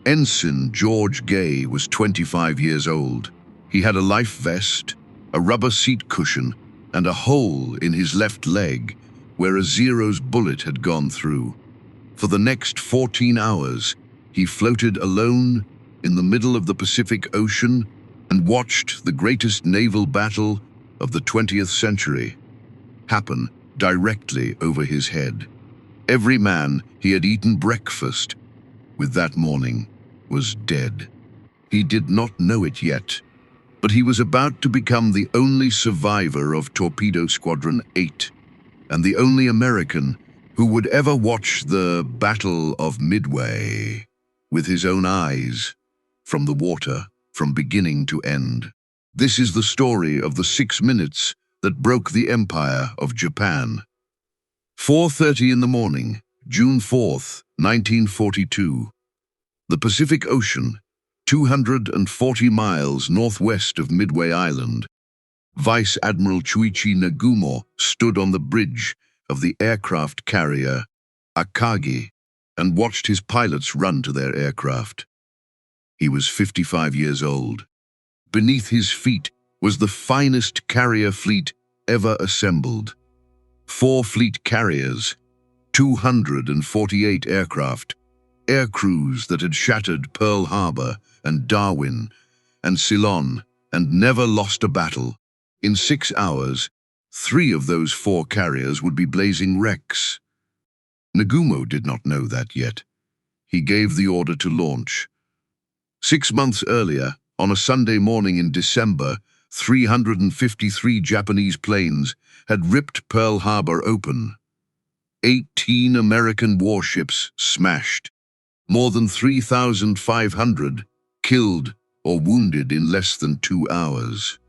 Ensign George Gay was 25 years old. He had a life vest, a rubber seat cushion, and a hole in his left leg where a Zero's bullet had gone through. For the next 14 hours, he floated alone in the middle of the Pacific Ocean and watched the greatest naval battle of the 20th century happen directly over his head. Every man he had eaten breakfast with that morning was dead. He did not know it yet, but he was about to become the only survivor of Torpedo Squadron 8 and the only American who would ever watch the Battle of Midway with his own eyes from the water from beginning to end. This is the story of the 6 minutes that broke the Empire of Japan. 4:30 in the morning, June 4th, 1942. The Pacific Ocean, 240 miles northwest of Midway Island. Vice Admiral Chuichi Nagumo stood on the bridge of the aircraft carrier Akagi and watched his pilots run to their aircraft. He was 55 years old. Beneath his feet was the finest carrier fleet ever assembled. 4 fleet carriers, 248 aircraft, air crews that had shattered Pearl Harbor and Darwin and Ceylon and never lost a battle. In 6 hours, 3 of those 4 carriers would be blazing wrecks. Nagumo did not know that yet. He gave the order to launch. 6 months earlier, on a Sunday morning in December, 353 Japanese planes had ripped Pearl Harbor open. 18 American warships smashed. More than 3,500 killed or wounded in less than 2 hours.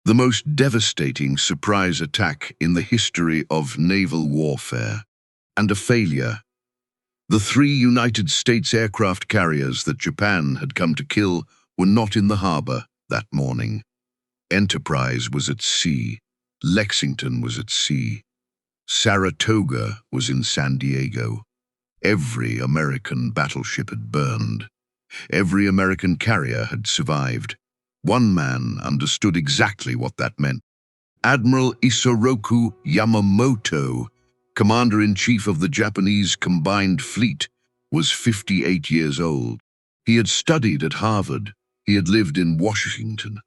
The most devastating surprise attack in the history of naval warfare, and a failure. The 3 United States aircraft carriers that Japan had come to kill were not in the harbor that morning. Enterprise was at sea. Lexington was at sea. Saratoga was in San Diego. Every American battleship had burned. Every American carrier had survived. One man understood exactly what that meant. Admiral Isoroku Yamamoto, Commander-in-Chief of the Japanese Combined Fleet, was 58 years old. He had studied at Harvard. He had lived in Washington.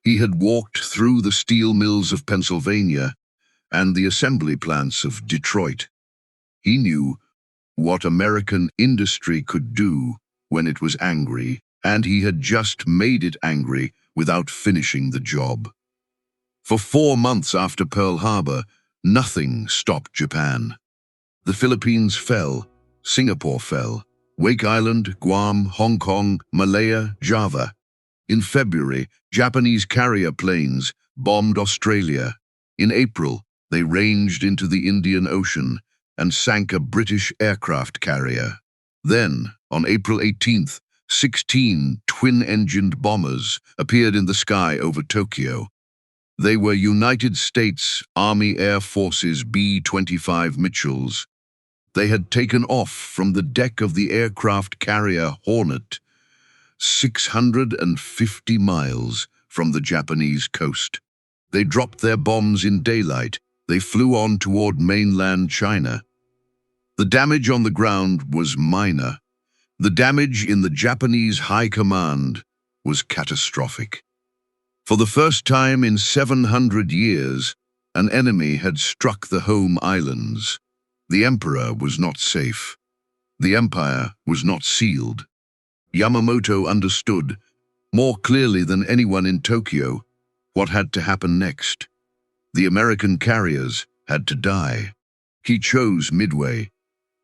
He had walked through the steel mills of Pennsylvania and the assembly plants of Detroit. He knew what American industry could do when it was angry, and he had just made it angry without finishing the job. For 4 months after Pearl Harbor, nothing stopped Japan. The Philippines fell, Singapore fell, Wake Island, Guam, Hong Kong, Malaya, Java. In February, Japanese carrier planes bombed Australia. In April, they ranged into the Indian Ocean and sank a British aircraft carrier. Then, on April 18th, 16 twin-engined bombers appeared in the sky over Tokyo. They were United States Army Air Force's B-25 Mitchells. They had taken off from the deck of the aircraft carrier Hornet, 650 miles from the Japanese coast. They dropped their bombs in daylight. They flew on toward mainland China. The damage on the ground was minor. The damage in the Japanese High Command was catastrophic. For the first time in 700 years, an enemy had struck the home islands. The emperor was not safe. The empire was not sealed. Yamamoto understood, more clearly than anyone in Tokyo, what had to happen next. The American carriers had to die. He chose Midway,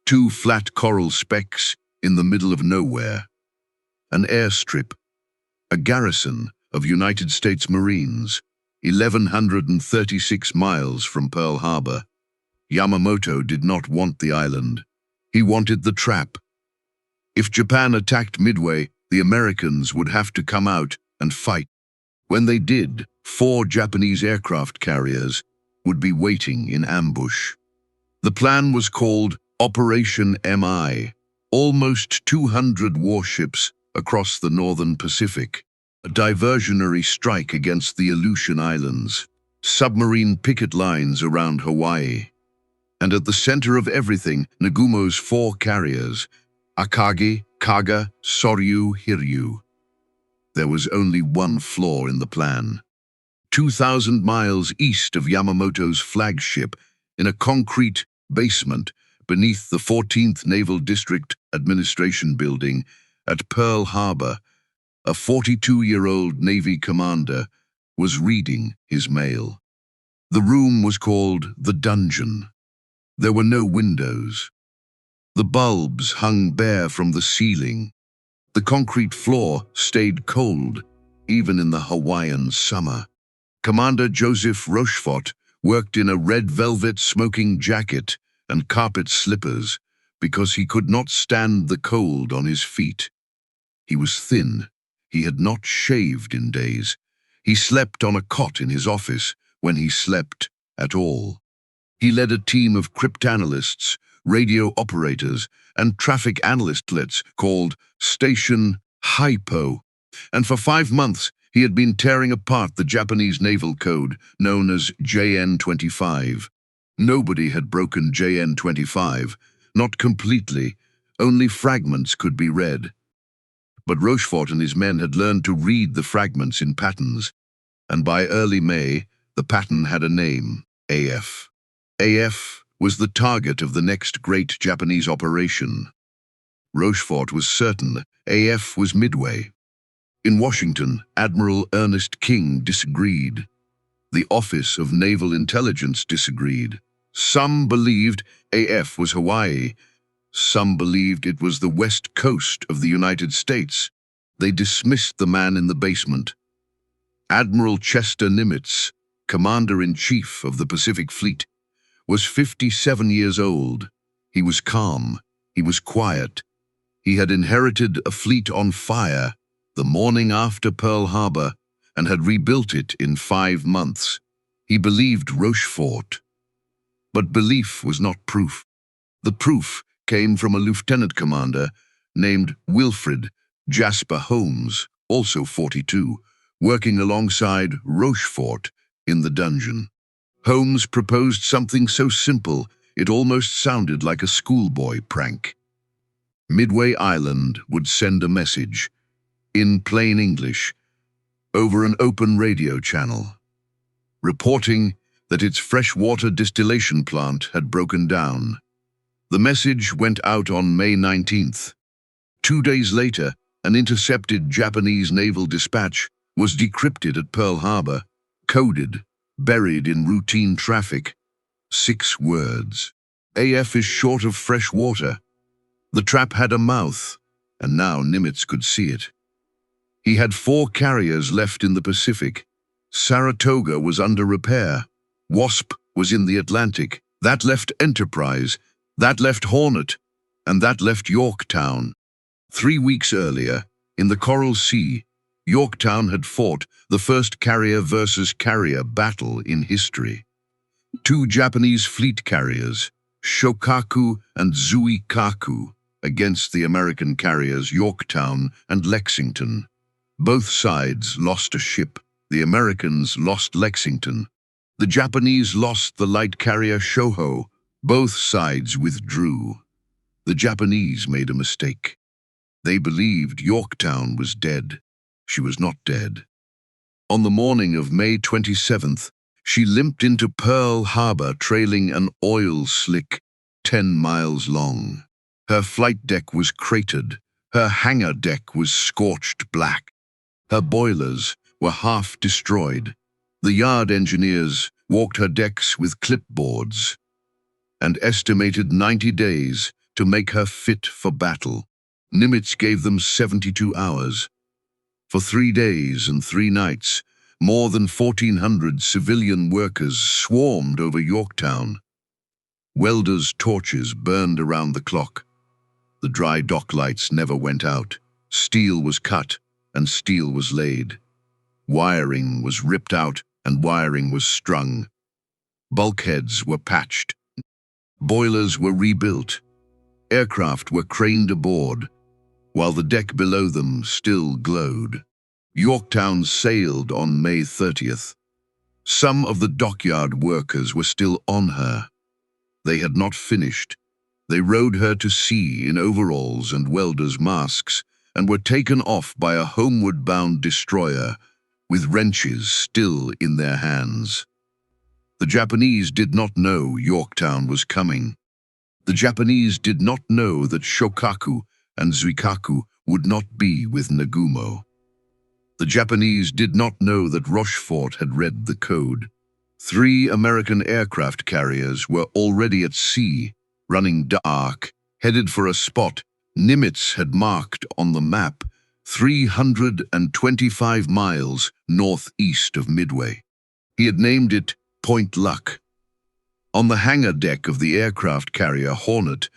2 flat coral specks in the middle of nowhere. An airstrip, a garrison of United States Marines, 1,136 miles from Pearl Harbor. Yamamoto did not want the island. He wanted the trap. If Japan attacked Midway, the Americans would have to come out and fight. When they did, 4 Japanese aircraft carriers would be waiting in ambush. The plan was called Operation MI, Almost 200 warships across the northern Pacific, a diversionary strike against the Aleutian Islands, submarine picket lines around Hawaii. And at the center of everything, Nagumo's 4 carriers, Akagi, Kaga, Soryu, Hiryu. There was only one flaw in the plan. 2,000 miles east of Yamamoto's flagship, in a concrete basement beneath the 14th Naval District Administration Building at Pearl Harbor, a 42-year-old Navy commander was reading his mail. The room was called the dungeon. There were no windows. The bulbs hung bare from the ceiling. The concrete floor stayed cold, even in the Hawaiian summer. Commander Joseph Rochefort worked in a red velvet smoking jacket and carpet slippers because he could not stand the cold on his feet. He was thin. He had not shaved in days. He slept on a cot in his office when he slept at all. He led a team of cryptanalysts, radio operators, and traffic analysts called Station Hypo, and for 5 months he had been tearing apart the Japanese naval code known as JN-25. Nobody had broken JN-25, not completely, only fragments could be read. But Rochefort and his men had learned to read the fragments in patterns, and by early May, the pattern had a name, AF. AF was the target of the next great Japanese operation. Rochefort was certain AF was Midway. In Washington, Admiral Ernest King disagreed. The Office of Naval Intelligence disagreed. Some believed AF was Hawaii. Some believed it was the west coast of the United States. They dismissed the man in the basement. Admiral Chester Nimitz, Commander-in-Chief of the Pacific Fleet, was 57 years old. He was calm. He was quiet. He had inherited a fleet on fire the morning after Pearl Harbor and had rebuilt it in 5 months. He believed Rochefort. But belief was not proof. The proof came from a lieutenant commander named Wilfred Jasper Holmes, also 42, working alongside Rochefort in the dungeon. Holmes proposed something so simple it almost sounded like a schoolboy prank. Midway Island would send a message, in plain English, over an open radio channel, reporting that its freshwater distillation plant had broken down. The message went out on May 19th. 2 days later, an intercepted Japanese naval dispatch was decrypted at Pearl Harbor, coded, buried in routine traffic. 6 words. AF is short of fresh water. The trap had a mouth, and now Nimitz could see it. He had 4 carriers left in the Pacific. Saratoga was under repair. Wasp was in the Atlantic. That left Enterprise. That left Hornet. And that left Yorktown. 3 weeks earlier, in the Coral Sea, Yorktown had fought the first carrier versus carrier battle in history. 2 Japanese fleet carriers, Shokaku and Zuikaku, against the American carriers Yorktown and Lexington. Both sides lost a ship. The Americans lost Lexington. The Japanese lost the light carrier Shoho. Both sides withdrew. The Japanese made a mistake. They believed Yorktown was dead. She was not dead. On the morning of May 27th, she limped into Pearl Harbor trailing an oil slick 10 miles long. Her flight deck was cratered. Her hangar deck was scorched black. Her boilers were half destroyed. The yard engineers walked her decks with clipboards and estimated 90 days to make her fit for battle. Nimitz gave them 72 hours. For 3 days and 3 nights, more than 1,400 civilian workers swarmed over Yorktown. Welders' torches burned around the clock. The dry dock lights never went out. Steel was cut and steel was laid. Wiring was ripped out and wiring was strung. Bulkheads were patched. Boilers were rebuilt. Aircraft were craned aboard, while the deck below them still glowed. Yorktown sailed on May 30th. Some of the dockyard workers were still on her. They had not finished. They rowed her to sea in overalls and welders' masks and were taken off by a homeward-bound destroyer with wrenches still in their hands. The Japanese did not know Yorktown was coming. The Japanese did not know that Shokaku and Zuikaku would not be with Nagumo. The Japanese did not know that Rochefort had read the code. 3 American aircraft carriers were already at sea, running dark, headed for a spot Nimitz had marked on the map 325 miles northeast of Midway. He had named it Point Luck. On the hangar deck of the aircraft carrier Hornet,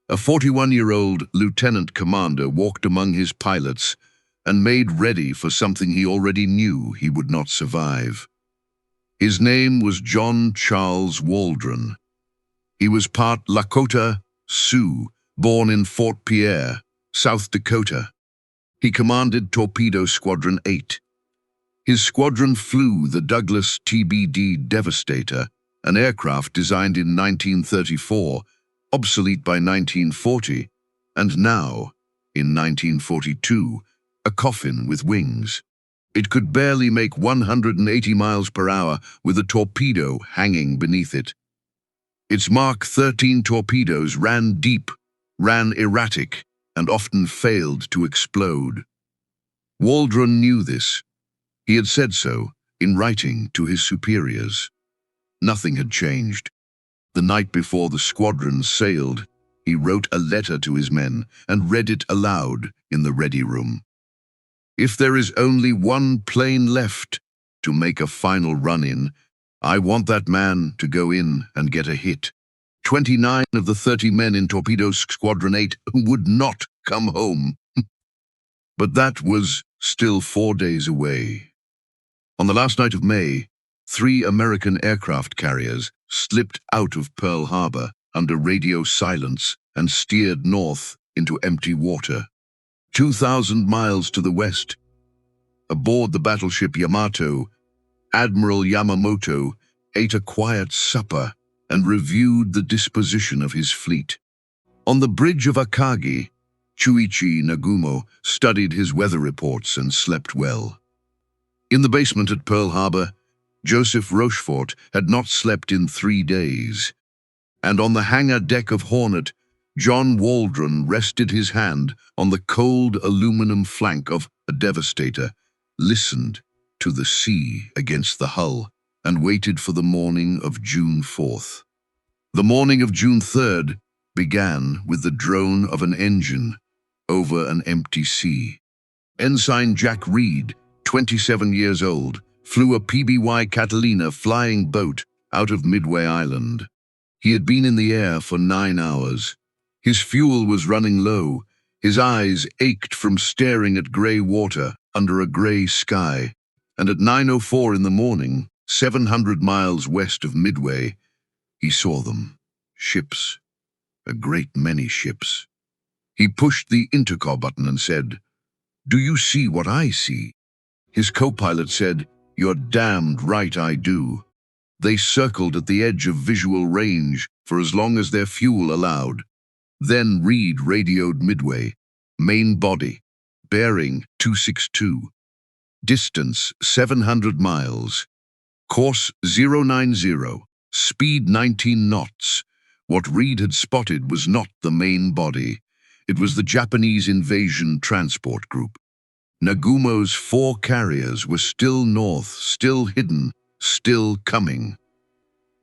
a 41-year-old lieutenant commander walked among his pilots and made ready for something he already knew he would not survive. His name was John Charles Waldron. He was part Lakota Sioux, born in Fort Pierre, South Dakota. He commanded Torpedo Squadron 8. His squadron flew the Douglas SBD Devastator, an aircraft designed in 1934, obsolete by 1940, and now, in 1942, a coffin with wings. It could barely make 180 miles per hour with a torpedo hanging beneath it. Its Mark 13 torpedoes ran deep, ran erratic, and often failed to explode. Waldron knew this. He had said so in writing to his superiors. Nothing had changed. The night before the squadron sailed, he wrote a letter to his men and read it aloud in the ready room. If there is only one plane left to make a final run-in, I want that man to go in and get a hit. 29 of the 30 men in Torpedo Squadron 8 would not come home. But that was still 4 days away. On the last night of May, 3 American aircraft carriers slipped out of Pearl Harbor under radio silence and steered north into empty water. 2,000 miles to the west, aboard the battleship Yamato, Admiral Yamamoto ate a quiet supper and reviewed the disposition of his fleet. On the bridge of Akagi, Chuichi Nagumo studied his weather reports and slept well. In the basement at Pearl Harbor, Joseph Rochefort had not slept in 3 days, and on the hangar deck of Hornet, John Waldron rested his hand on the cold aluminum flank of a Devastator, listened to the sea against the hull, and waited for the morning of June 4th. The morning of June 3rd began with the drone of an engine over an empty sea. Ensign Jack Reed, 27 years old, flew a PBY Catalina flying boat out of Midway Island. He had been in the air for 9 hours. His fuel was running low. His eyes ached from staring at grey water under a grey sky. And at 9:04 in the morning, 700 miles west of Midway, he saw them. Ships. A great many ships. He pushed the intercom button and said, "Do you see what I see?" His co-pilot said, "You're damned right I do." They circled at the edge of visual range for as long as their fuel allowed. Then Reed radioed Midway, main body, bearing 262, distance 700 miles, course 090, speed 19 knots. What Reed had spotted was not the main body. It was the Japanese invasion transport group. Nagumo's 4 carriers were still north, still hidden, still coming.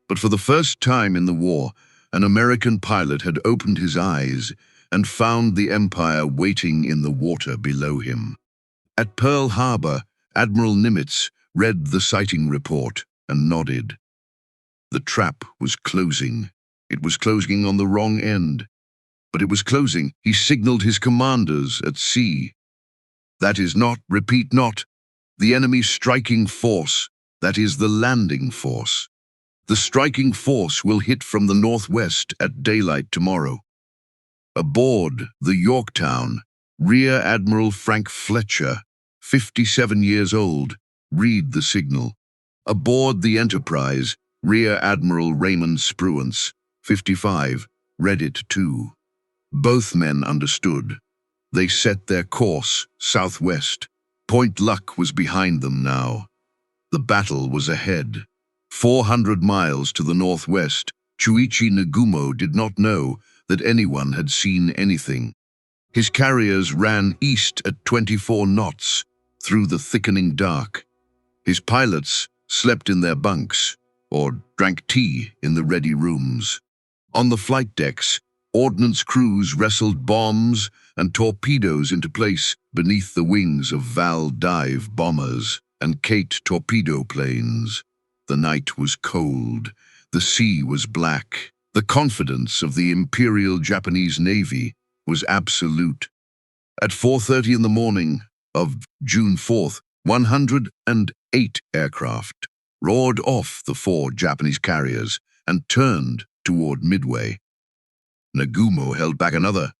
But for the first time in the war, an American pilot had opened his eyes and found the Empire waiting in the water below him. At Pearl Harbor, Admiral Nimitz read the sighting report and nodded. The trap was closing. It was closing on the wrong end. But it was closing. He signaled his commanders at sea. That is not, repeat not, the enemy's striking force. That is the landing force. The striking force will hit from the northwest at daylight tomorrow. Aboard the Yorktown, Rear Admiral Frank Fletcher, 57 years old, read the signal. Aboard the Enterprise, Rear Admiral Raymond Spruance, 55, read it too. Both men understood. They set their course southwest. Point Luck was behind them now. The battle was ahead. 400 miles to the northwest, Chuichi Nagumo did not know that anyone had seen anything. His carriers ran east at 24 knots through the thickening dark. His pilots slept in their bunks or drank tea in the ready rooms. On the flight decks, ordnance crews wrestled bombs and torpedoes into place beneath the wings of Val dive bombers and Kate torpedo planes. The night was cold. The sea was black. The confidence of the Imperial Japanese Navy was absolute. At 4:30 in the morning of June 4th, 108 aircraft roared off the 4 Japanese carriers and turned toward Midway. Nagumo held back another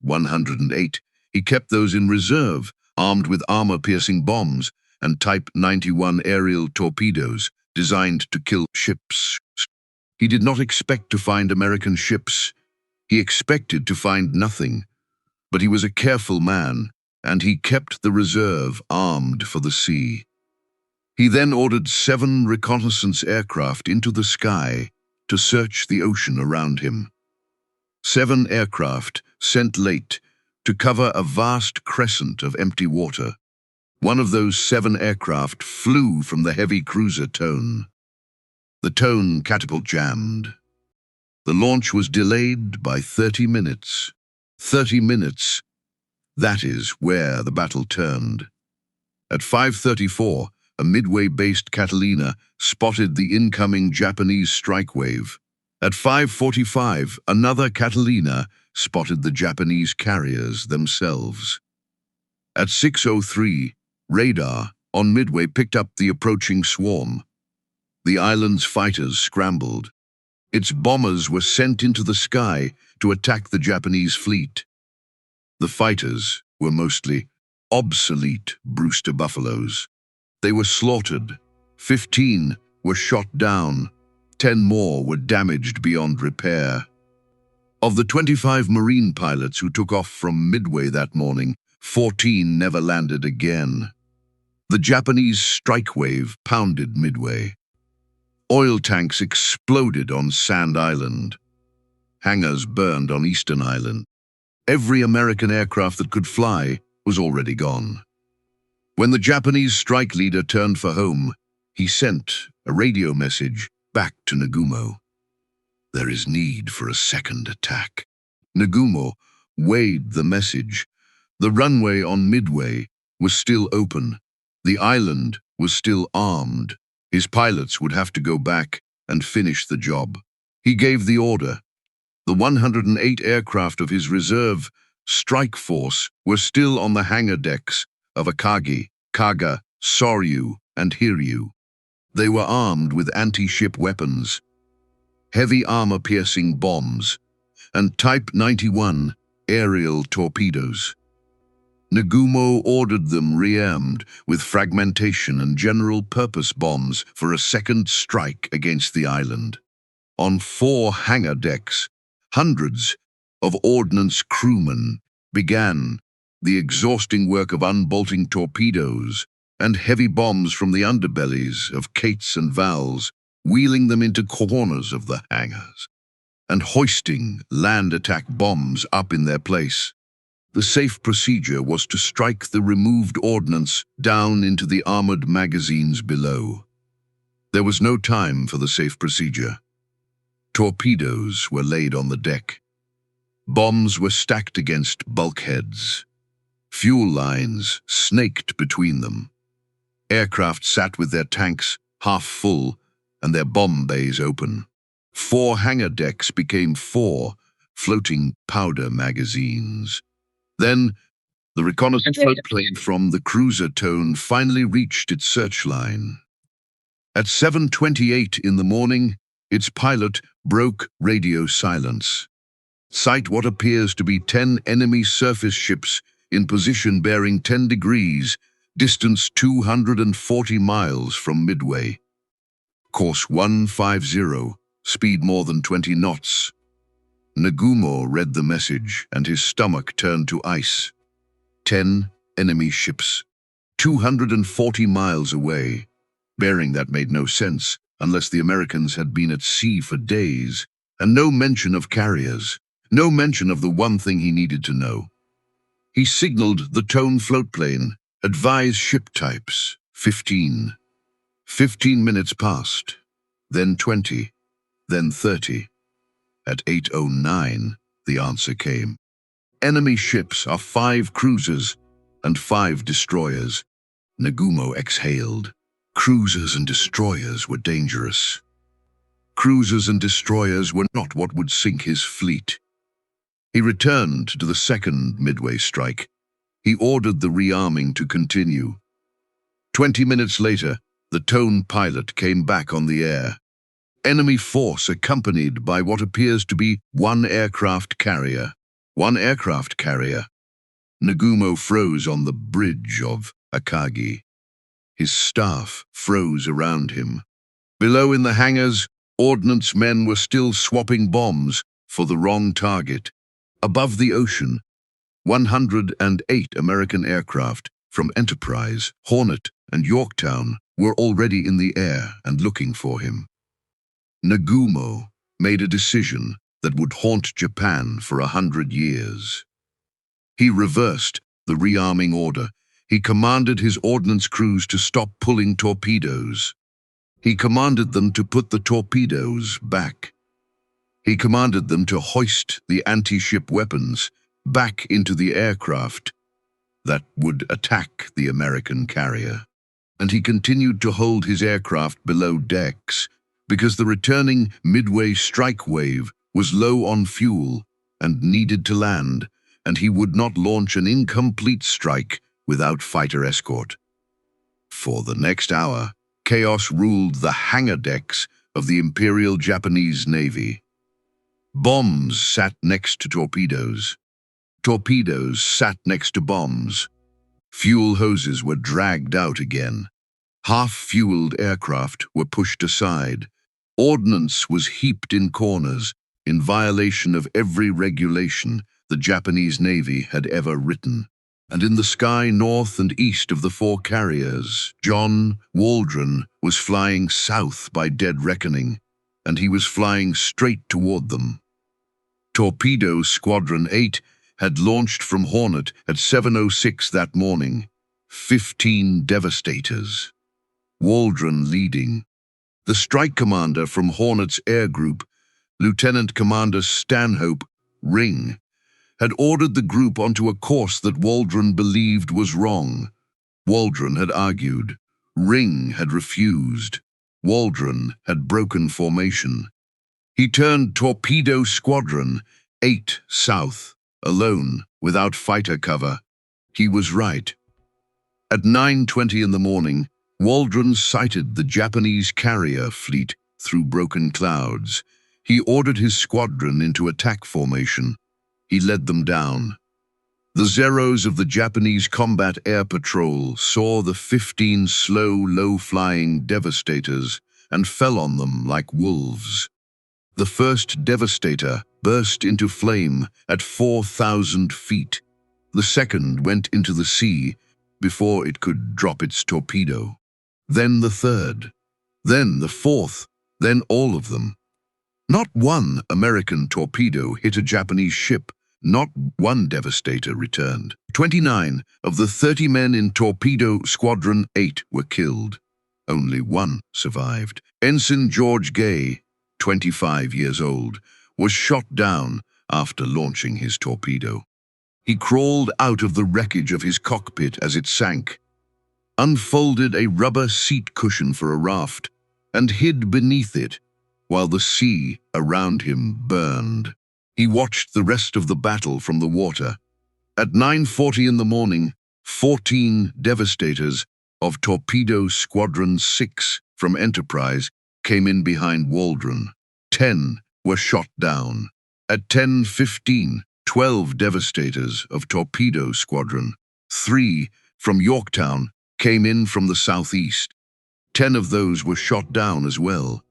108. He kept those in reserve, armed with armor-piercing bombs and Type 91 aerial torpedoes designed to kill ships. He did not expect to find American ships. He expected to find nothing. But he was a careful man, and he kept the reserve armed for the sea. He then ordered 7 reconnaissance aircraft into the sky to search the ocean around him. 7 aircraft sent late to cover a vast crescent of empty water. One of those 7 aircraft flew from the heavy cruiser Tone. The Tone catapult jammed. The launch was delayed by 30 minutes. 30 minutes. That is where the battle turned. At 5:34, a Midway-based Catalina spotted the incoming Japanese strike wave. At 5:45, another Catalina spotted the Japanese carriers themselves. At 6:03, radar on Midway picked up the approaching swarm. The island's fighters scrambled. Its bombers were sent into the sky to attack the Japanese fleet. The fighters were mostly obsolete Brewster Buffaloes. They were slaughtered. 15 were shot down. 10 more were damaged beyond repair. Of the 25 Marine pilots who took off from Midway that morning, 14 never landed again. The Japanese strike wave pounded Midway. Oil tanks exploded on Sand Island. Hangars burned on Eastern Island. Every American aircraft that could fly was already gone. When the Japanese strike leader turned for home, he sent a radio message back to Nagumo. There is need for a second attack. Nagumo weighed the message. The runway on Midway was still open. The island was still armed. His pilots would have to go back and finish the job. He gave the order. The 108 aircraft of his reserve strike force were still on the hangar decks of Akagi, Kaga, Soryu, and Hiryu. They were armed with anti-ship weapons, heavy armor-piercing bombs, and Type 91 aerial torpedoes. Nagumo ordered them rearmed with fragmentation and general-purpose bombs for a second strike against the island. On 4 hangar decks, hundreds of ordnance crewmen began the exhausting work of unbolting torpedoes and heavy bombs from the underbellies of Kates and Vals, wheeling them into corners of the hangars, and hoisting land attack bombs up in their place. The safe procedure was to strike the removed ordnance down into the armored magazines below. There was no time for the safe procedure. Torpedoes were laid on the deck. Bombs were stacked against bulkheads. Fuel lines snaked between them. Aircraft sat with their tanks half full and their bomb bays open. 4 hangar decks became 4 floating powder magazines. Then, the reconnaissance plane from the cruiser Tone finally reached its search line. At 7:28 in the morning, its pilot broke radio silence. Sight what appears to be 10 enemy surface ships in position bearing 10 degrees, distance 240 miles from Midway. Course 150, speed more than 20 knots. Nagumo read the message and his stomach turned to ice. 10 enemy ships, 240 miles away. Bearing that made no sense unless the Americans had been at sea for days, and no mention of carriers, no mention of the one thing he needed to know. He signaled the tone floatplane, advise ship types, 15. 15 minutes passed, then 20, then 30. At 8:09, the answer came. Enemy ships are 5 cruisers and 5 destroyers. Nagumo exhaled. Cruisers and destroyers were dangerous. Cruisers and destroyers were not what would sink his fleet. He returned to the second Midway strike. He ordered the rearming to continue. 20 minutes later, the tone pilot came back on the air. Enemy force accompanied by what appears to be one aircraft carrier. One aircraft carrier. Nagumo froze on the bridge of Akagi. His staff froze around him. Below in the hangars, ordnance men were still swapping bombs for the wrong target. Above the ocean, 108 American aircraft from Enterprise, Hornet, and Yorktown were already in the air and looking for him. Nagumo made a decision that would haunt Japan for 100 years. He reversed the rearming order. He commanded his ordnance crews to stop pulling torpedoes. He commanded them to put the torpedoes back. He commanded them to hoist the anti-ship weapons back into the aircraft that would attack the American carrier. And he continued to hold his aircraft below decks because the returning Midway strike wave was low on fuel and needed to land, and he would not launch an incomplete strike without fighter escort. For the next hour, chaos ruled the hangar decks of the Imperial Japanese Navy. Bombs sat next to torpedoes. Torpedoes sat next to bombs. Fuel hoses were dragged out again. Half-fueled aircraft were pushed aside. Ordnance was heaped in corners, in violation of every regulation the Japanese Navy had ever written. And in the sky north and east of the 4 carriers, John Waldron was flying south by dead reckoning, and he was flying straight toward them. Torpedo Squadron 8 had launched from Hornet at 7:06 that morning. 15 Devastators. Waldron leading. The strike commander from Hornet's air group, Lieutenant Commander Stanhope Ring, had ordered the group onto a course that Waldron believed was wrong. Waldron had argued. Ring had refused. Waldron had broken formation. He turned Torpedo Squadron 8 south, alone, without fighter cover. He was right. At 9:20 in the morning, Waldron sighted the Japanese carrier fleet through broken clouds. He ordered his squadron into attack formation. He led them down. The Zeros of the Japanese Combat Air Patrol saw the 15 slow, low-flying Devastators and fell on them like wolves. The first Devastator burst into flame at 4,000 feet. The second went into the sea before it could drop its torpedo. Then the third, then the fourth, then all of them. Not one American torpedo hit a Japanese ship. Not one Devastator returned. 29 of the 30 men in Torpedo Squadron 8 were killed. Only one survived. Ensign George Gay, 25 years old, was shot down after launching his torpedo. He crawled out of the wreckage of his cockpit as it sank, unfolded a rubber seat cushion for a raft, and hid beneath it while the sea around him burned. He watched the rest of the battle from the water. At 9:40 in the morning, 14 Devastators of Torpedo Squadron 6 from Enterprise came in behind Waldron. 10 were shot down. At 10:15, 12 devastators of Torpedo Squadron, 3 from Yorktown, came in from the southeast. 10 of those were shot down as well.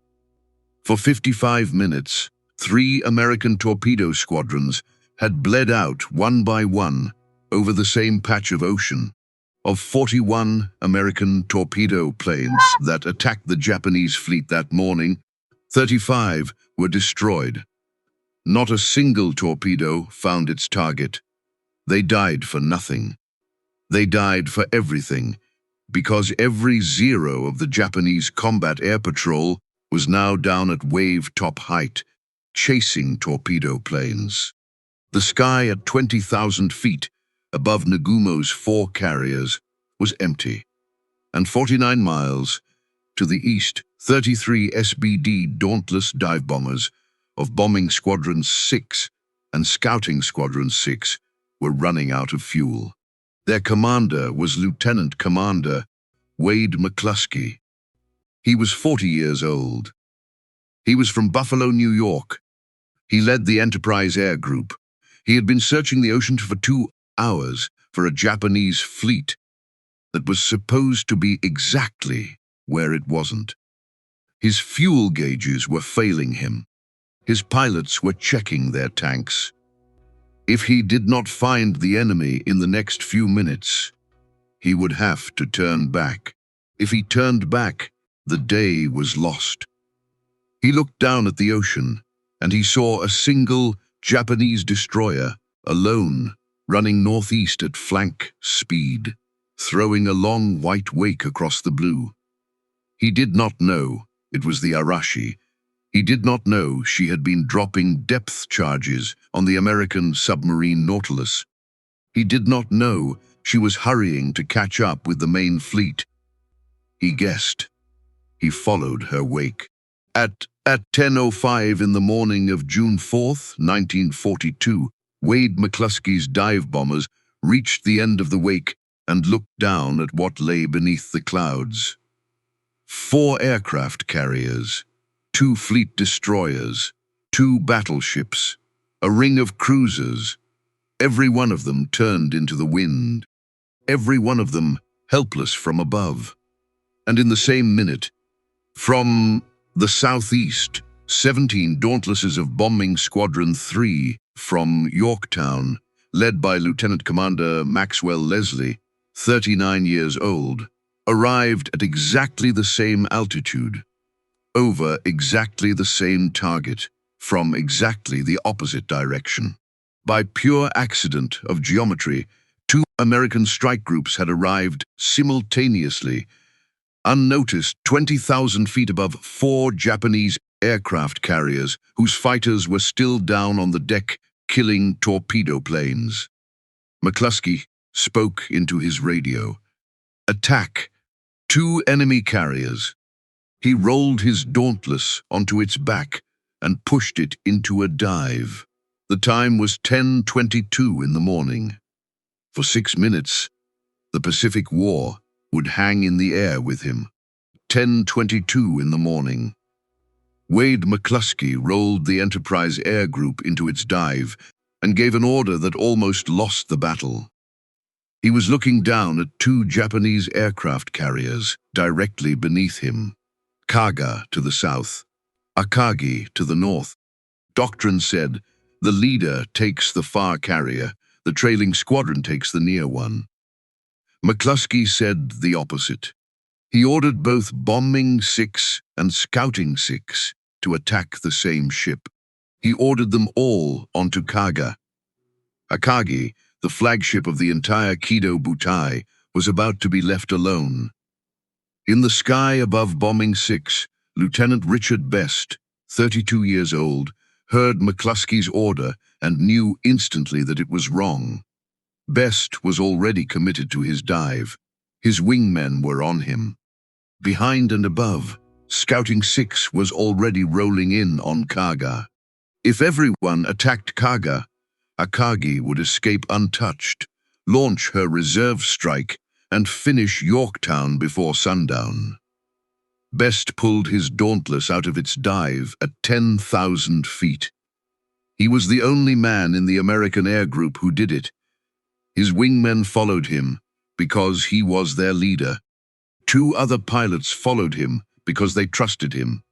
For 55 minutes, 3 American torpedo squadrons had bled out one by one over the same patch of ocean. Of 41 American torpedo planes that attacked the Japanese fleet that morning, 35 were destroyed. Not a single torpedo found its target. They died for nothing. They died for everything, because every Zero of the Japanese combat air patrol was now down at wave-top height, chasing torpedo planes. The sky at 20,000 feet above Nagumo's 4 carriers was empty, and 49 miles to the east, 33 SBD Dauntless dive bombers of Bombing Squadron 6 and Scouting Squadron 6 were running out of fuel. Their commander was Lieutenant Commander Wade McClusky. He was 40 years old. He was from Buffalo, New York. He led the Enterprise Air Group. He had been searching the ocean for 2 hours for a Japanese fleet that was supposed to be exactly where it wasn't. His fuel gauges were failing him. His pilots were checking their tanks. If he did not find the enemy in the next few minutes, he would have to turn back. If he turned back, the day was lost. He looked down at the ocean, and he saw a single Japanese destroyer, alone, running northeast at flank speed, throwing a long white wake across the blue. He did not know it was the Arashi. He did not know she had been dropping depth charges on the American submarine Nautilus. He did not know she was hurrying to catch up with the main fleet. He guessed. He followed her wake. At 10:05 in the morning of June 4th, 1942, Wade McClusky's dive bombers reached the end of the wake and looked down at what lay beneath the clouds. 4 aircraft carriers, 2 fleet destroyers, 2 battleships, a ring of cruisers, every one of them turned into the wind, every one of them helpless from above. And in the same minute, from the southeast, 17 Dauntlesses of Bombing Squadron 3 from Yorktown, led by Lieutenant Commander Maxwell Leslie, 39 years old, arrived at exactly the same altitude, over exactly the same target, from exactly the opposite direction. By pure accident of geometry, 2 American strike groups had arrived simultaneously, unnoticed 20,000 feet above 4 Japanese aircraft carriers whose fighters were still down on the deck killing torpedo planes. McClusky spoke into his radio. Attack! 2 enemy carriers. He rolled his Dauntless onto its back and pushed it into a dive. The time was 10:22 in the morning. For 6 minutes, the Pacific War would hang in the air with him. 10:22 in the morning. Wade McClusky rolled the Enterprise Air Group into its dive and gave an order that almost lost the battle. He was looking down at 2 Japanese aircraft carriers directly beneath him. Kaga to the south, Akagi to the north. Doctrine said, the leader takes the far carrier, the trailing squadron takes the near one. McClusky said the opposite. He ordered both Bombing 6 and Scouting 6 to attack the same ship. He ordered them all onto Kaga. Akagi, the flagship of the entire Kido Butai, was about to be left alone. In the sky above Bombing 6, Lieutenant Richard Best, 32 years old, heard McClusky's order and knew instantly that it was wrong. Best was already committed to his dive. His wingmen were on him. Behind and above, Scouting 6 was already rolling in on Kaga. If everyone attacked Kaga, Akagi would escape untouched, launch her reserve strike, and finish Yorktown before sundown. Best pulled his Dauntless out of its dive at 10,000 feet. He was the only man in the American Air Group who did it. His wingmen followed him because he was their leader. 2 other pilots followed him because they trusted him.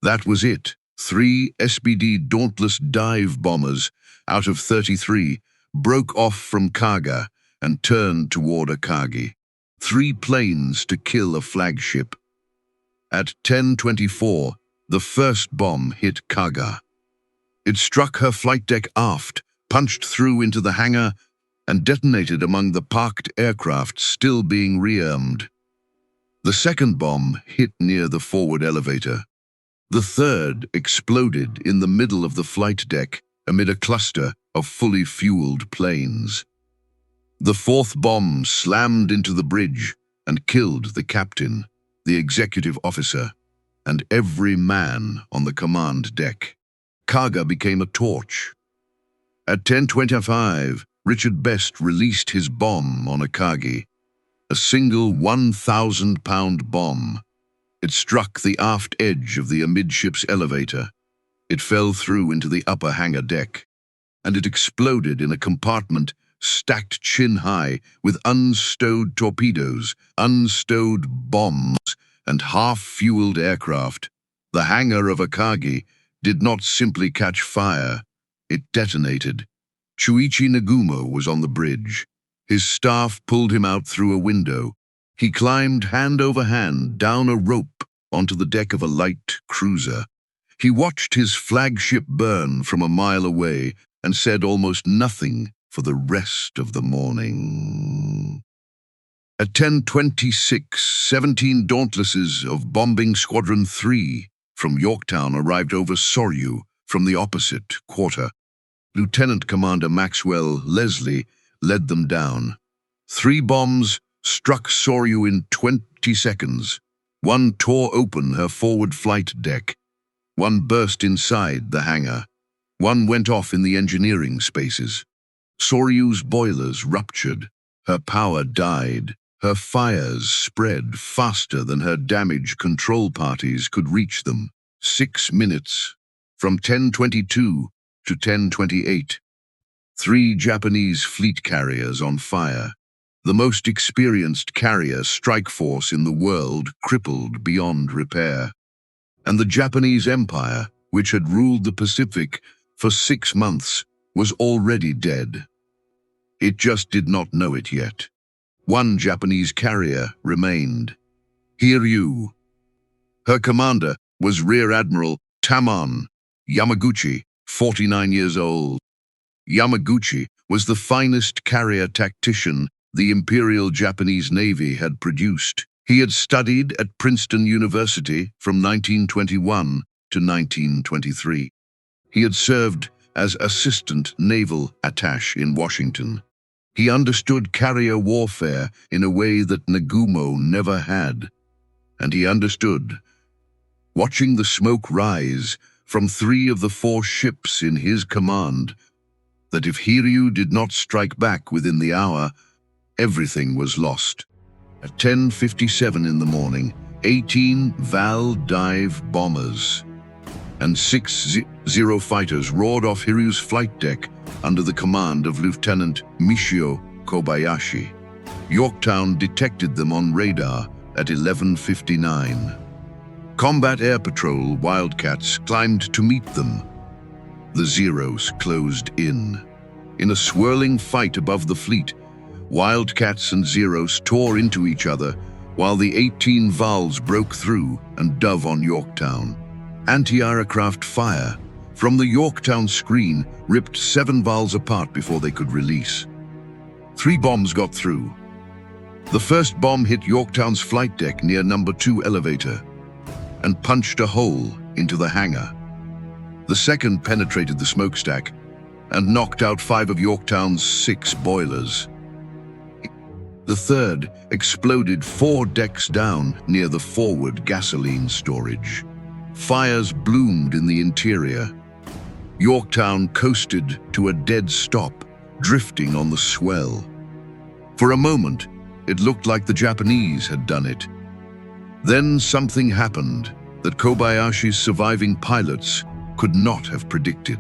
That was it. 3 SBD Dauntless dive bombers out of 33 broke off from Kaga and turned toward Akagi. 3 planes to kill a flagship. At 10:24, the first bomb hit Kaga. It struck her flight deck aft, punched through into the hangar, and detonated among the parked aircraft still being rearmed. The second bomb hit near the forward elevator. The third exploded in the middle of the flight deck amid a cluster of fully fueled planes. The fourth bomb slammed into the bridge and killed the captain, the executive officer, and every man on the command deck. Kaga became a torch. At 10:25, Richard Best released his bomb on Akagi, a single 1,000-pound bomb. It struck the aft edge of the amidships elevator. It fell through into the upper hangar deck, and it exploded in a compartment stacked chin-high with unstowed torpedoes, unstowed bombs, and half-fueled aircraft. The hangar of Akagi did not simply catch fire, it detonated. Chuichi Nagumo was on the bridge. His staff pulled him out through a window. He climbed hand over hand down a rope onto the deck of a light cruiser. He watched his flagship burn from a mile away and said almost nothing for the rest of the morning. At 10:26, 17 Dauntlesses of Bombing Squadron 3 from Yorktown arrived over Soryu from the opposite quarter. Lieutenant Commander Maxwell Leslie led them down. 3 bombs struck Soryu in 20 seconds. 1 tore open her forward flight deck. 1 burst inside the hangar. 1 went off in the engineering spaces. Soryu's boilers ruptured. Her power died. Her fires spread faster than her damage control parties could reach them. 6 minutes. From 10:22 to 10:28. 3 Japanese fleet carriers on fire. The most experienced carrier strike force in the world crippled beyond repair. And the Japanese Empire, which had ruled the Pacific for 6 months, was already dead. It just did not know it yet. 1 Japanese carrier remained, Hiryu. Her commander was Rear Admiral Tamon Yamaguchi, 49 years old. Yamaguchi was the finest carrier tactician the Imperial Japanese Navy had produced. He had studied at Princeton University from 1921 to 1923. He had served as Assistant Naval Attaché in Washington. He understood carrier warfare in a way that Nagumo never had. And he understood, watching the smoke rise from 3 of the 4 ships in his command, that if Hiryu did not strike back within the hour, everything was lost. At 10:57 in the morning, 18 Val dive bombers and 6 Zero fighters roared off Hiryu's flight deck under the command of Lieutenant Michio Kobayashi. Yorktown detected them on radar at 11:59. Combat Air Patrol Wildcats climbed to meet them. The Zeros closed in. In a swirling fight above the fleet, Wildcats and Zeros tore into each other while the 18 Vals broke through and dove on Yorktown. Anti-aircraft fire from the Yorktown screen ripped 7 Vals apart before they could release. 3 bombs got through. The first bomb hit Yorktown's flight deck near number 2 elevator and punched a hole into the hangar. The second penetrated the smokestack and knocked out 5 of Yorktown's 6 boilers. The third exploded 4 decks down near the forward gasoline storage. Fires bloomed in the interior. Yorktown coasted to a dead stop, drifting on the swell. For a moment, it looked like the Japanese had done it. Then something happened that Kobayashi's surviving pilots could not have predicted.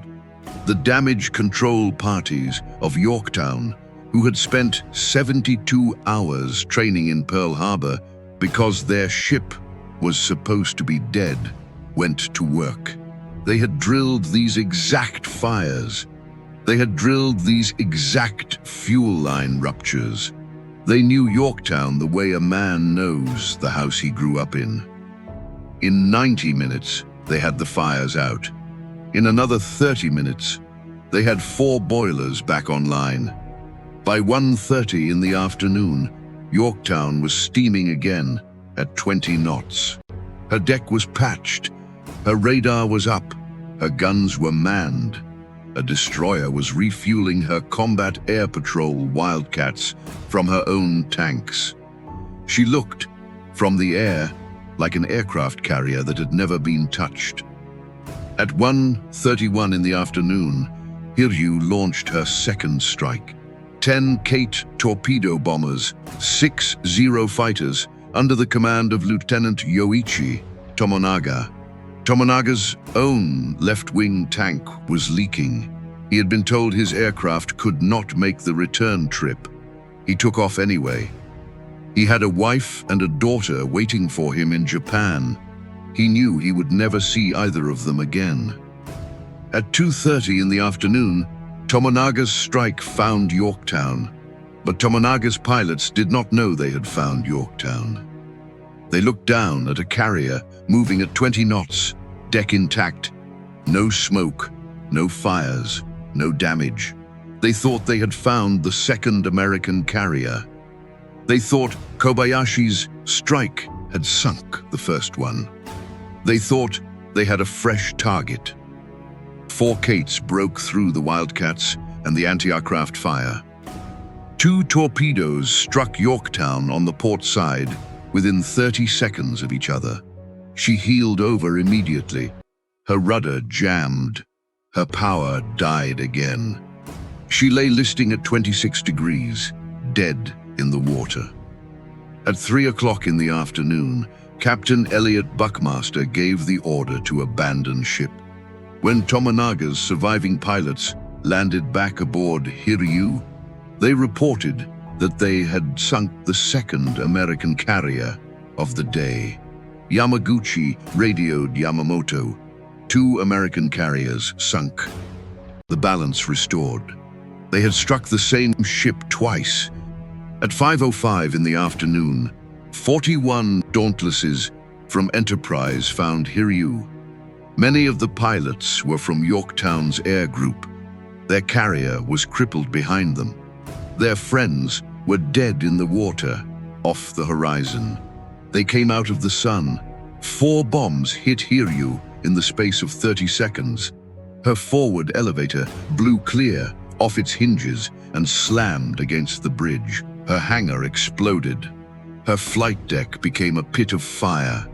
The damage control parties of Yorktown, who had spent 72 hours training in Pearl Harbor because their ship was supposed to be dead, went to work. They had drilled these exact fires. They had drilled these exact fuel line ruptures. They knew Yorktown the way a man knows the house he grew up in. In 90 minutes, they had the fires out. In another 30 minutes, they had 4 boilers back online. By 1:30 in the afternoon, Yorktown was steaming again at 20 knots. Her deck was patched, her radar was up, her guns were manned. A destroyer was refueling her combat air patrol Wildcats from her own tanks. She looked, from the air, like an aircraft carrier that had never been touched. At 1:31 in the afternoon, Hiryu launched her second strike. 10 Kate torpedo bombers, 6 Zero fighters, under the command of Lieutenant Yoichi Tomonaga. Tomonaga's own left-wing tank was leaking. He had been told his aircraft could not make the return trip. He took off anyway. He had a wife and a daughter waiting for him in Japan. He knew he would never see either of them again. At 2:30 in the afternoon, Tomonaga's strike found Yorktown, but Tomonaga's pilots did not know they had found Yorktown. They looked down at a carrier moving at 20 knots, deck intact, no smoke, no fires, no damage. They thought they had found the second American carrier. They thought Kobayashi's strike had sunk the first one. They thought they had a fresh target. 4 Kates broke through the Wildcats and the anti-aircraft fire. 2 torpedoes struck Yorktown on the port side within 30 seconds of each other. She heeled over immediately. Her rudder jammed. Her power died again. She lay listing at 26 degrees, dead in the water. At 3 o'clock in the afternoon, Captain Elliot Buckmaster gave the order to abandon ship. When Tomonaga's surviving pilots landed back aboard Hiryu, they reported that they had sunk the second American carrier of the day. Yamaguchi radioed Yamamoto. 2 American carriers sunk. The balance restored. They had struck the same ship twice. At 5:05 in the afternoon, 41 Dauntlesses from Enterprise found Hiryu. Many of the pilots were from Yorktown's air group. Their carrier was crippled behind them. Their friends were dead in the water, off the horizon. They came out of the sun. 4 bombs hit Hiryu in the space of 30 seconds. Her forward elevator blew clear off its hinges and slammed against the bridge. Her hangar exploded. Her flight deck became a pit of fire.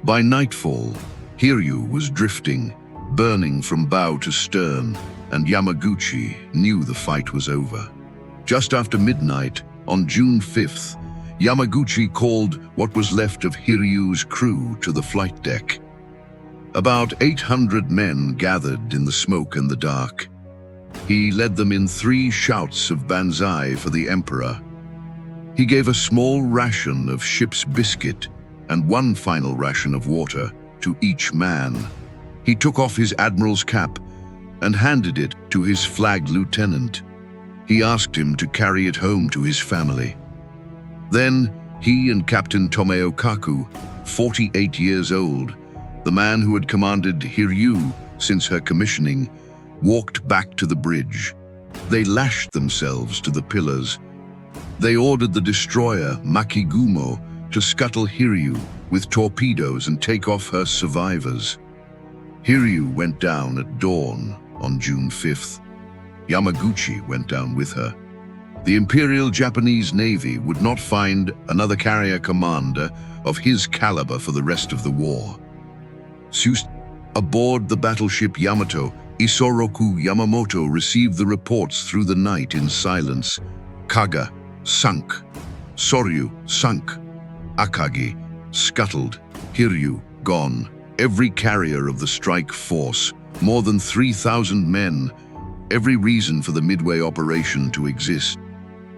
By nightfall, Hiryu was drifting, burning from bow to stern, and Yamaguchi knew the fight was over. Just after midnight, on June 5th, Yamaguchi called what was left of Hiryu's crew to the flight deck. About 800 men gathered in the smoke and the dark. He led them in 3 shouts of banzai for the Emperor. He gave a small ration of ship's biscuit and 1 final ration of water to each man. He took off his admiral's cap and handed it to his flag lieutenant. He asked him to carry it home to his family. Then he and Captain Tomeo Kaku, 48 years old, the man who had commanded Hiryu since her commissioning, walked back to the bridge. They lashed themselves to the pillars. They ordered the destroyer Makigumo to scuttle Hiryu with torpedoes and take off her survivors. Hiryu went down at dawn on June 5th. Yamaguchi went down with her. The Imperial Japanese Navy would not find another carrier commander of his caliber for the rest of the war. Aboard the battleship Yamato, Isoroku Yamamoto received the reports through the night in silence. Kaga, sunk. Soryu, sunk. Akagi, scuttled. Hiryu, gone. Every carrier of the strike force more than 3,000 men, every reason for the Midway operation to exist.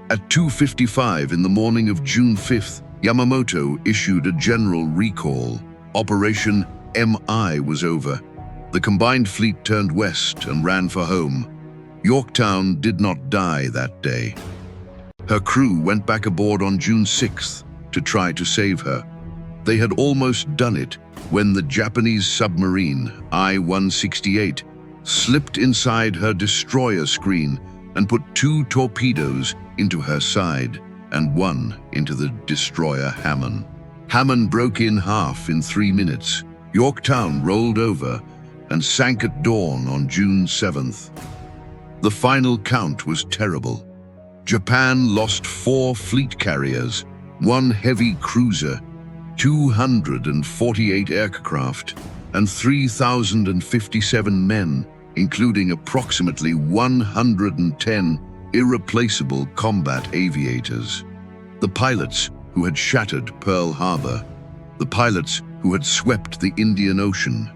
At 2:55 in the morning of June 5th, Yamamoto issued a general recall. Operation MI was over. The combined fleet turned west and ran for home. Yorktown did not die that day. Her crew went back aboard on June 6th to try to save her. They had almost done it when the Japanese submarine I-168 slipped inside her destroyer screen and put 2 torpedoes into her side and 1 into the destroyer Hammond. Hammond broke in half in 3 minutes. Yorktown rolled over and sank at dawn on June 7th. The final count was terrible. Japan lost 4 fleet carriers, 1 heavy cruiser, 248 aircraft, and 3,057 men, including approximately 110 irreplaceable combat aviators. The pilots who had shattered Pearl Harbor, the pilots who had swept the Indian Ocean.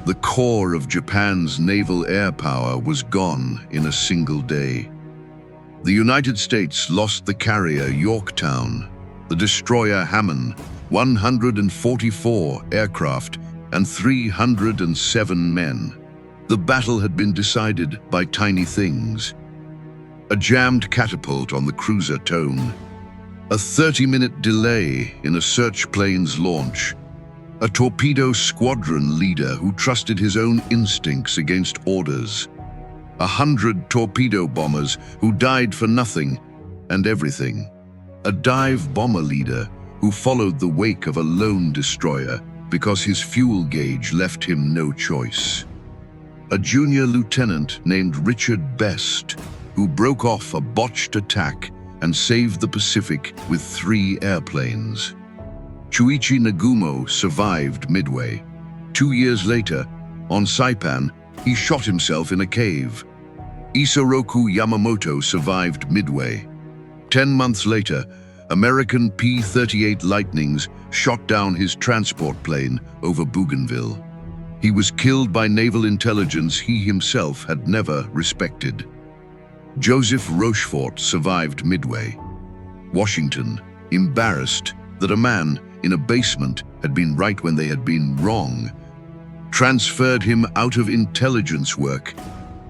The core of Japan's naval air power was gone in a single day. The United States lost the carrier Yorktown, the destroyer Hammond, 144 aircraft, and 307 men. The battle had been decided by tiny things. A jammed catapult on the cruiser Tone, a 30-minute delay in a search plane's launch, a torpedo squadron leader who trusted his own instincts against orders, 100 torpedo bombers who died for nothing and everything, a dive bomber leader who followed the wake of a lone destroyer because his fuel gauge left him no choice, a junior lieutenant named Richard Best who broke off a botched attack and saved the Pacific with 3 airplanes. Chuichi Nagumo survived Midway. 2 years later, on Saipan, he shot himself in a cave. Isoroku Yamamoto survived Midway. 10 months later, American P-38 Lightnings shot down his transport plane over Bougainville. He was killed by naval intelligence he himself had never respected. Joseph Rochefort survived Midway. Washington, embarrassed that a man in a basement had been right when they had been wrong, transferred him out of intelligence work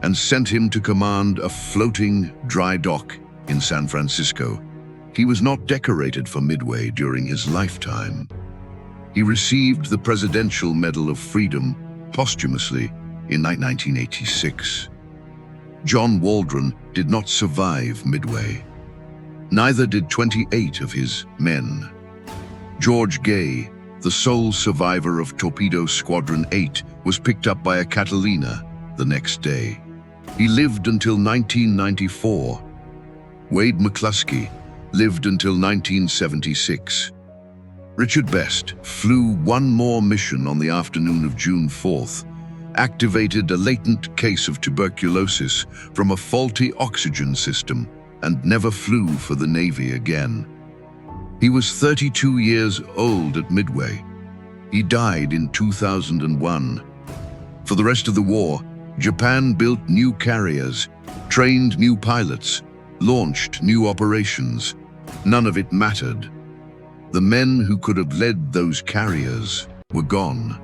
and sent him to command a floating dry dock in San Francisco. He was not decorated for Midway during his lifetime. He received the Presidential Medal of Freedom posthumously in 1986. John Waldron did not survive Midway. Neither did 28 of his men. George Gay, the sole survivor of Torpedo Squadron 8, was picked up by a Catalina the next day. He lived until 1994. Wade McClusky lived until 1976. Richard Best flew one more mission on the afternoon of June 4th, activated a latent case of tuberculosis from a faulty oxygen system, and never flew for the Navy again. He was 32 years old at Midway. He died in 2001. For the rest of the war, Japan built new carriers, trained new pilots, launched new operations. None of it mattered. The men who could have led those carriers were gone.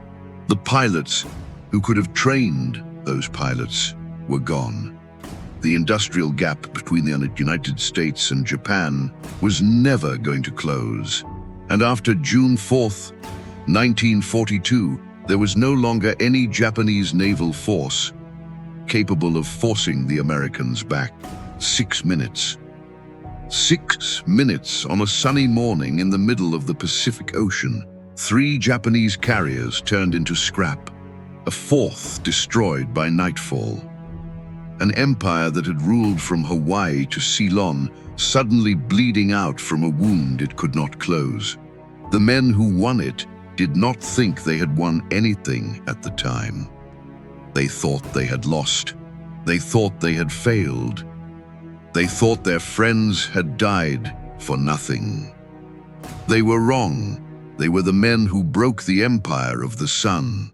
The pilots who could have trained those pilots were gone. The industrial gap between the United States and Japan was never going to close. And after June 4th, 1942, there was no longer any Japanese naval force capable of forcing the Americans back. 6 minutes. 6 minutes on a sunny morning in the middle of the Pacific Ocean. 3 Japanese carriers turned into scrap. A 4th destroyed by nightfall. An empire that had ruled from Hawaii to Ceylon, suddenly bleeding out from a wound it could not close. The men who won it did not think they had won anything at the time. They thought they had lost. They thought they had failed. They thought their friends had died for nothing. They were wrong. They were the men who broke the empire of the sun.